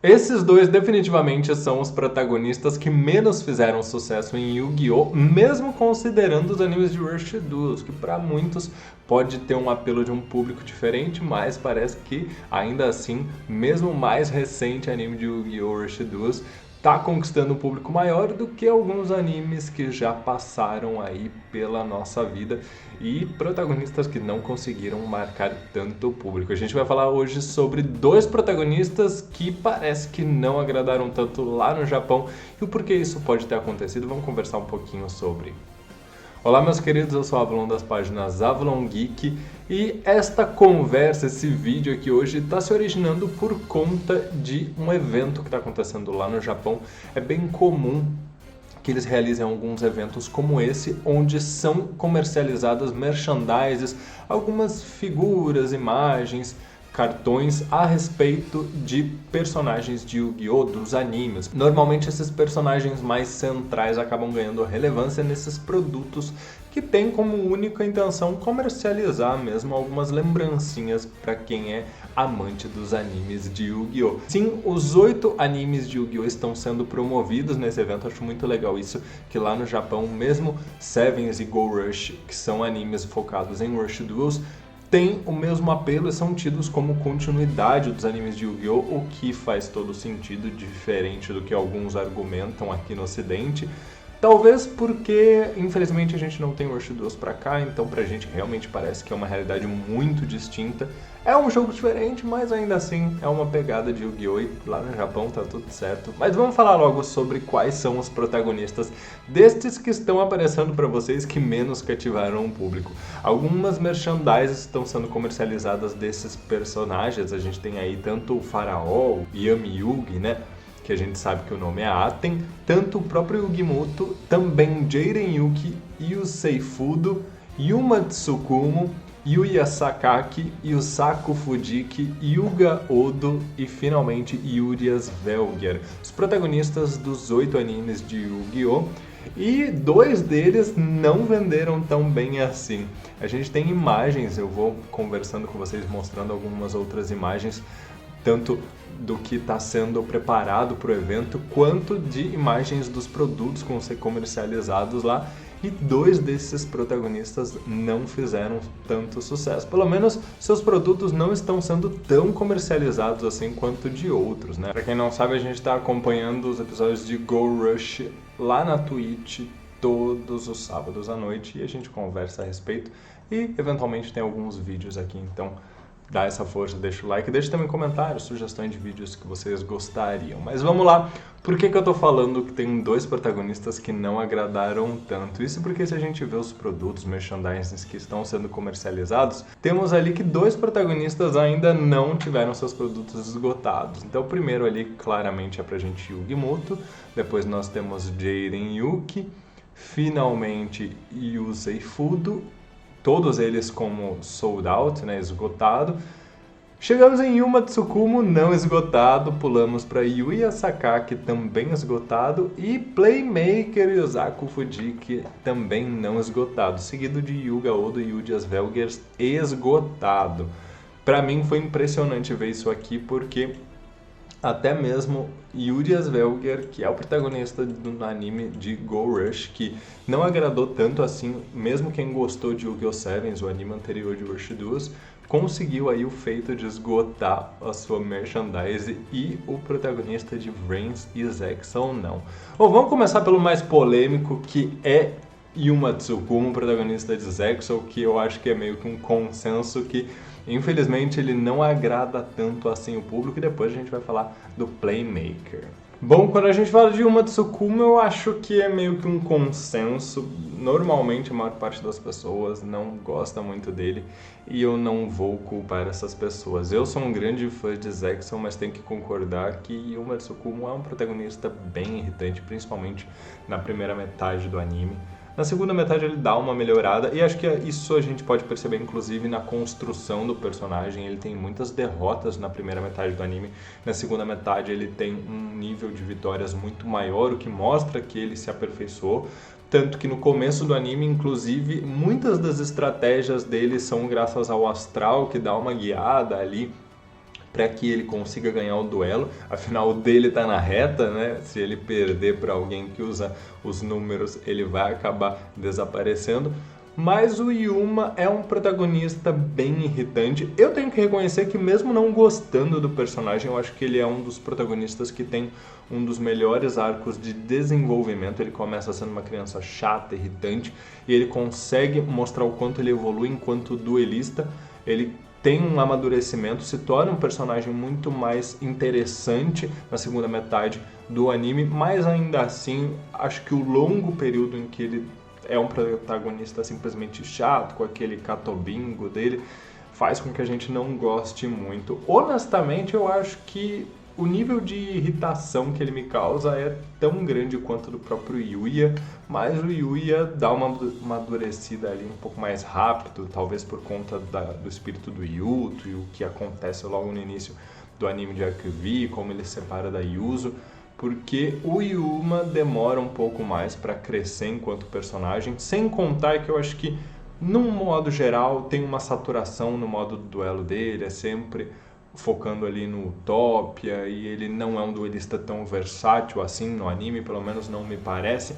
Esses dois definitivamente são os protagonistas que menos fizeram sucesso em Yu-Gi-Oh!, mesmo considerando os animes de Rush Duels, que para muitos pode ter um apelo de um público diferente, mas parece que ainda assim, mesmo o mais recente anime de Yu-Gi-Oh! Rush Duels tá conquistando um público maior do que alguns animes que já passaram aí pela nossa vida e protagonistas que não conseguiram marcar tanto o público. A gente vai falar hoje sobre dois protagonistas que parece que não agradaram tanto lá no Japão e o porquê isso pode ter acontecido. Vamos conversar um pouquinho sobre. Olá meus queridos, eu sou o Avalon das páginas Avalon Geek e esta conversa, esse vídeo aqui hoje está se originando por conta de um evento que está acontecendo lá no Japão. É bem comum que eles realizem alguns eventos como esse, onde são comercializadas merchandises, algumas figuras, imagens, cartões a respeito de personagens de Yu-Gi-Oh! Dos animes. Normalmente esses personagens mais centrais acabam ganhando relevância nesses produtos que tem como única intenção comercializar mesmo algumas lembrancinhas para quem é amante dos animes de Yu-Gi-Oh! Sim, os 8 animes de Yu-Gi-Oh! Estão sendo promovidos nesse evento, acho muito legal isso, que lá no Japão, mesmo Sevens e Go Rush, que são animes focados em Rush Duels, tem o mesmo apelo e são tidos como continuidade dos animes de Yu-Gi-Oh!, o que faz todo sentido, diferente do que alguns argumentam aqui no ocidente. Talvez porque, infelizmente, a gente não tem Rush Duels pra cá, então pra gente realmente parece que é uma realidade muito distinta. É um jogo diferente, mas ainda assim é uma pegada de Yu-Gi-Oh! E lá no Japão tá tudo certo. Mas vamos falar logo sobre quais são os protagonistas destes que estão aparecendo pra vocês que menos cativaram o público. Algumas merchandises estão sendo comercializadas desses personagens, a gente tem aí tanto o Faraó, o Yami Yugi, né? Que a gente sabe que o nome é Aten, tanto o próprio Yugimoto, também Jeiren Yuki, Yusei Fudo, Yuma Tsukumo, Yuya Sakaki, Yusaku Fujiki, Yuga Odo e finalmente Yurias Velger, os protagonistas dos 8 animes de Yu-Gi-Oh! E 2 deles não venderam tão bem assim. A gente tem imagens, eu vou conversando com vocês, mostrando algumas outras imagens, tanto do que está sendo preparado para o evento, quanto de imagens dos produtos que vão ser comercializados lá. E 2 desses protagonistas não fizeram tanto sucesso. Pelo menos seus produtos não estão sendo tão comercializados assim quanto de outros, né? Para quem não sabe, a gente está acompanhando os episódios de Go Rush lá na Twitch todos os sábados à noite e a gente conversa a respeito e eventualmente tem alguns vídeos aqui, então dá essa força, deixa o like, deixa também comentários, sugestões de vídeos que vocês gostariam. Mas vamos lá, por que eu tô falando que tem 2 protagonistas que não agradaram tanto? Isso porque se a gente vê os produtos, merchandising que estão sendo comercializados, temos ali que 2 protagonistas ainda não tiveram seus produtos esgotados. Então o primeiro ali claramente é pra gente Yugimoto, depois nós temos Jeiren Yuki, finalmente Yusei Fudo, todos eles como sold out, né, esgotado. Chegamos em Yuma Tsukumo, não esgotado, pulamos para Yuya Sakaki, também esgotado, e Playmaker Yusaku Fujiki, também não esgotado, seguido de Yuga Odo e Yurias Velgers, esgotado. Para mim foi impressionante ver isso aqui, porque até mesmo Yurias Velger, que é o protagonista do anime de Go Rush, que não agradou tanto assim, mesmo quem gostou de Yu-Gi-Oh! Sevens, o anime anterior de Rush Duels, conseguiu aí o feito de esgotar a sua merchandise e o protagonista de Vrains e Zexal não. Bom, vamos começar pelo mais polêmico, que é Yuma Tsukumo, protagonista de Zexal, que eu acho que é meio que um consenso que infelizmente ele não agrada tanto assim o público, e depois a gente vai falar do Playmaker. Bom, quando a gente fala de Yuma Tsukumo, eu acho que é meio que um consenso. Normalmente a maior parte das pessoas não gosta muito dele e eu não vou culpar essas pessoas. Eu sou um grande fã de Zexal, mas tenho que concordar que Yuma Tsukumo é um protagonista bem irritante, principalmente na primeira metade do anime. Na segunda metade ele dá uma melhorada e acho que isso a gente pode perceber inclusive na construção do personagem. Ele tem muitas derrotas na primeira metade do anime, na segunda metade ele tem um nível de vitórias muito maior, o que mostra que ele se aperfeiçoou. Tanto que no começo do anime, inclusive, muitas das estratégias dele são graças ao astral, que dá uma guiada ali para que ele consiga ganhar o duelo, afinal o dele tá na reta, né? Se ele perder para alguém que usa os números, ele vai acabar desaparecendo. Mas o Yuma é um protagonista bem irritante. Eu tenho que reconhecer que mesmo não gostando do personagem, eu acho que ele é um dos protagonistas que tem um dos melhores arcos de desenvolvimento. Ele começa sendo uma criança chata, irritante, e ele consegue mostrar o quanto ele evolui enquanto duelista. Ele tem um amadurecimento, se torna um personagem muito mais interessante na segunda metade do anime, mas ainda assim, acho que o longo período em que ele é um protagonista simplesmente chato, com aquele catobingo dele, faz com que a gente não goste muito. Honestamente, eu acho que o nível de irritação que ele me causa é tão grande quanto do próprio Yuya, mas o Yuya dá uma amadurecida ali um pouco mais rápido, talvez por conta do espírito do Yuto e o que acontece logo no início do anime de Arc V, como ele se separa da Yuzo, porque o Yuma demora um pouco mais para crescer enquanto personagem, sem contar que eu acho que, num modo geral, tem uma saturação no modo do duelo dele, é sempre focando ali no Utopia, e ele não é um duelista tão versátil assim no anime, pelo menos não me parece.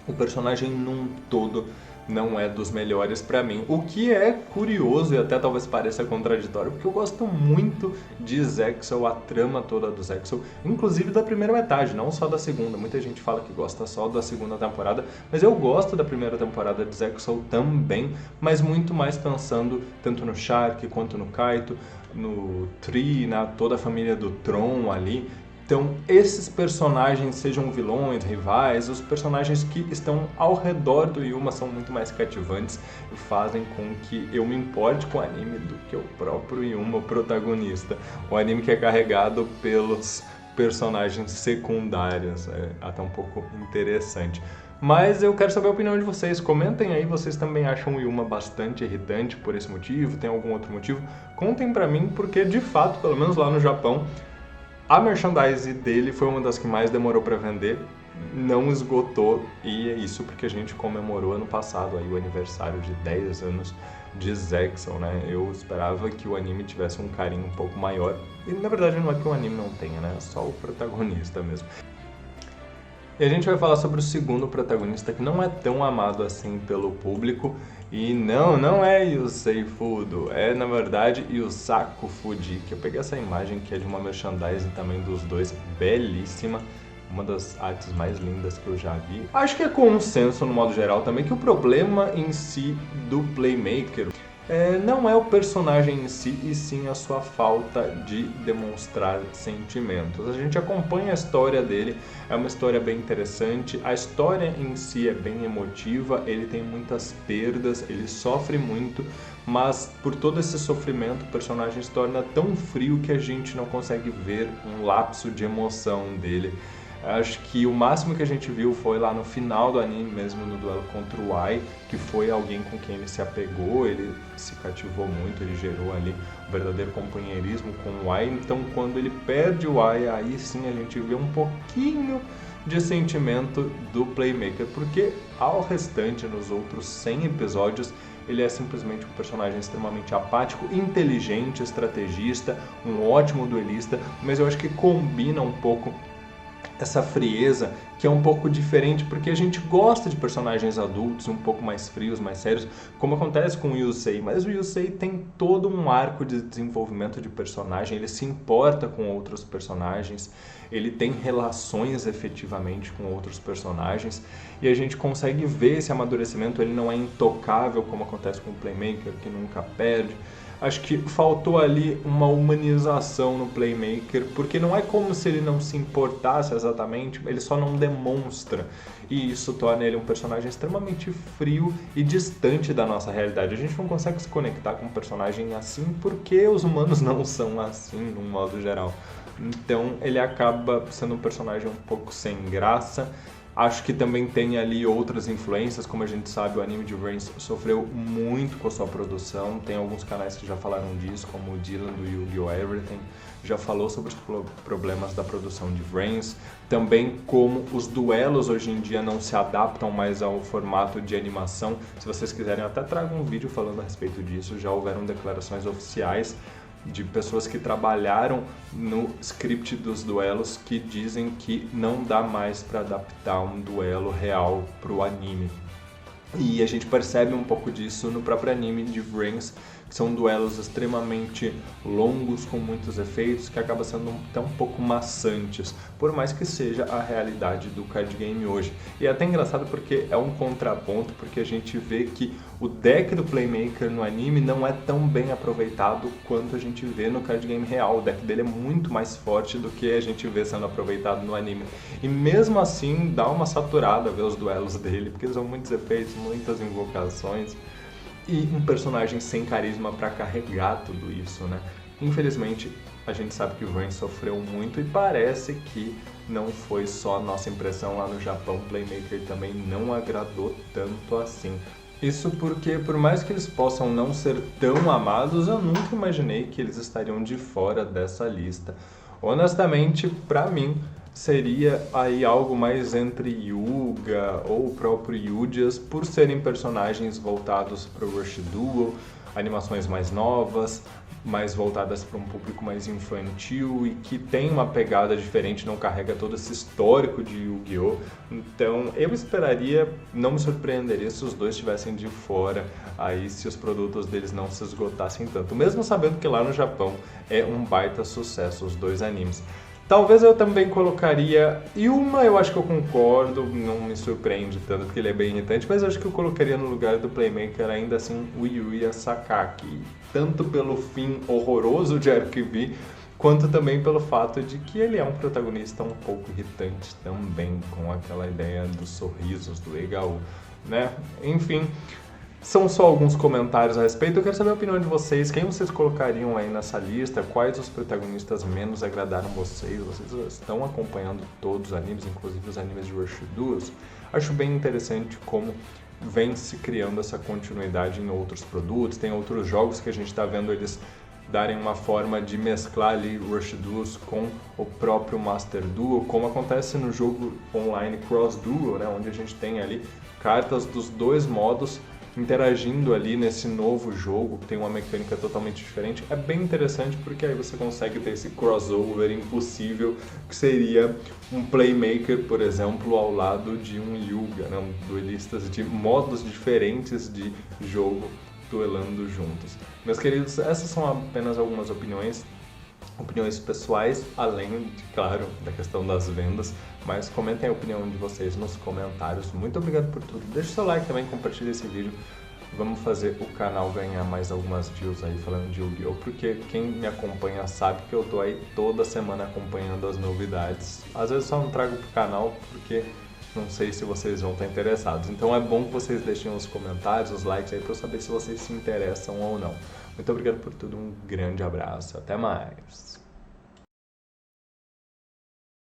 O personagem num todo não é dos melhores pra mim, o que é curioso e até talvez pareça contraditório, porque eu gosto muito de Zexal, a trama toda do Zexal, inclusive da primeira metade, não só da segunda. Muita gente fala que gosta só da segunda temporada, mas eu gosto da primeira temporada de Zexal também, mas muito mais pensando tanto no Shark quanto no Kaito, no Tree, na toda a família do Tron ali. Então, esses personagens, sejam vilões, rivais, os personagens que estão ao redor do Yuma são muito mais cativantes e fazem com que eu me importe com o anime do que o próprio Yuma, o protagonista. O anime que é carregado pelos personagens secundários, é até um pouco interessante. Mas eu quero saber a opinião de vocês. Comentem aí, vocês também acham o Yuma bastante irritante por esse motivo? Tem algum outro motivo? Contem pra mim, porque de fato, pelo menos lá no Japão, a merchandise dele foi uma das que mais demorou para vender, não esgotou, e é isso porque a gente comemorou ano passado aí o aniversário de 10 anos de Zexal, né? Eu esperava que o anime tivesse um carinho um pouco maior, e na verdade não é que o anime não tenha, né? É só o protagonista mesmo. E a gente vai falar sobre o segundo protagonista, que não é tão amado assim pelo público, e não é Yusei Fudo, é na verdade Yusaku Fujiki. Eu peguei essa imagem que é de uma merchandising também dos dois, belíssima, uma das artes mais lindas que eu já vi. Acho que é consenso no modo geral também que o problema em si do Playmaker não é o personagem em si, e sim a sua falta de demonstrar sentimentos. A gente acompanha a história dele, é uma história bem interessante, a história em si é bem emotiva, ele tem muitas perdas, ele sofre muito, mas por todo esse sofrimento o personagem se torna tão frio que a gente não consegue ver um lapso de emoção dele. Acho que o máximo que a gente viu foi lá no final do anime mesmo, no duelo contra o Ai, que foi alguém com quem ele se apegou, ele se cativou muito, ele gerou ali um verdadeiro companheirismo com o Ai. Então quando ele perde o Ai, aí sim a gente vê um pouquinho de sentimento do Playmaker, porque ao restante, nos outros 100 episódios, ele é simplesmente um personagem extremamente apático, inteligente, estrategista, um ótimo duelista, mas eu acho que combina um pouco essa frieza, que é um pouco diferente, porque a gente gosta de personagens adultos, um pouco mais frios, mais sérios, como acontece com o Yusei, mas o Yusei tem todo um arco de desenvolvimento de personagem, ele se importa com outros personagens, ele tem relações efetivamente com outros personagens, e a gente consegue ver esse amadurecimento. Ele não é intocável, como acontece com o Playmaker, que nunca perde. Acho que faltou ali uma humanização no Playmaker, porque não é como se ele não se importasse exatamente, ele só não demonstra. E isso torna ele um personagem extremamente frio e distante da nossa realidade. A gente não consegue se conectar com um personagem assim porque os humanos não são assim, no modo geral. Então ele acaba sendo um personagem um pouco sem graça. Acho que também tem ali outras influências, como a gente sabe, o anime de Vrains sofreu muito com a sua produção, tem alguns canais que já falaram disso, como o Dylan do Yu-Gi-Oh! Everything, já falou sobre os problemas da produção de Vrains, também como os duelos hoje em dia não se adaptam mais ao formato de animação. Se vocês quiserem, eu até trago um vídeo falando a respeito disso, já houveram declarações oficiais de pessoas que trabalharam no script dos duelos que dizem que não dá mais para adaptar um duelo real para o anime. E a gente percebe um pouco disso no próprio anime de Vrains, que são duelos extremamente longos, com muitos efeitos, que acabam sendo até um pouco maçantes, por mais que seja a realidade do card game hoje. E é até engraçado porque é um contraponto, porque a gente vê que o deck do Playmaker no anime não é tão bem aproveitado quanto a gente vê no card game real. O deck dele é muito mais forte do que a gente vê sendo aproveitado no anime. E mesmo assim, dá uma saturada ver os duelos dele, porque são muitos efeitos, muitas invocações e um personagem sem carisma para carregar tudo isso, né? Infelizmente, a gente sabe que o Vrains sofreu muito e parece que não foi só nossa impressão lá no Japão. Playmaker também não agradou tanto assim. Isso porque, por mais que eles possam não ser tão amados, eu nunca imaginei que eles estariam de fora dessa lista. Honestamente, para mim, seria aí algo mais entre Yuga ou o próprio Yudias, por serem personagens voltados para o Rush Duel, animações mais novas, mais voltadas para um público mais infantil e que tem uma pegada diferente, não carrega todo esse histórico de Yu-Gi-Oh! Então eu esperaria, não me surpreenderia se os dois estivessem de fora, aí se os produtos deles não se esgotassem tanto, mesmo sabendo que lá no Japão é um baita sucesso os dois animes. Talvez eu também colocaria Yuma, eu acho que eu concordo, não me surpreende tanto porque ele é bem irritante, mas eu acho que eu colocaria no lugar do Playmaker ainda assim o Yuya Sakaki, tanto pelo fim horroroso de Arquivi, quanto também pelo fato de que ele é um protagonista um pouco irritante também, com aquela ideia dos sorrisos do Egaú, né? Enfim, são só alguns comentários a respeito. Eu quero saber a opinião de vocês. Quem vocês colocariam aí nessa lista? Quais os protagonistas menos agradaram vocês? Vocês estão acompanhando todos os animes, inclusive os animes de Rush Duels? Acho bem interessante como vem se criando essa continuidade em outros produtos. Tem outros jogos que a gente está vendo eles darem uma forma de mesclar ali Rush Duels com o próprio Master Duel, como acontece no jogo online Cross Duel, né? Onde a gente tem ali cartas dos dois modos interagindo ali nesse novo jogo, que tem uma mecânica totalmente diferente. É bem interessante porque aí você consegue ter esse crossover impossível, que seria um Playmaker, por exemplo, ao lado de um Yuga, né? Duelistas de modos diferentes de jogo duelando juntos. Meus queridos, essas são apenas algumas opiniões pessoais, além, de, claro, da questão das vendas, mas comentem a opinião de vocês nos comentários. Muito obrigado por tudo. Deixa o seu like também, compartilha esse vídeo. Vamos fazer o canal ganhar mais algumas views aí falando de Yu-Gi-Oh! Porque quem me acompanha sabe que eu tô aí toda semana acompanhando as novidades. Às vezes só não trago pro canal porque não sei se vocês vão estar interessados. Então é bom que vocês deixem os comentários, os likes aí para eu saber se vocês se interessam ou não. Muito obrigado por tudo, um grande abraço, até mais!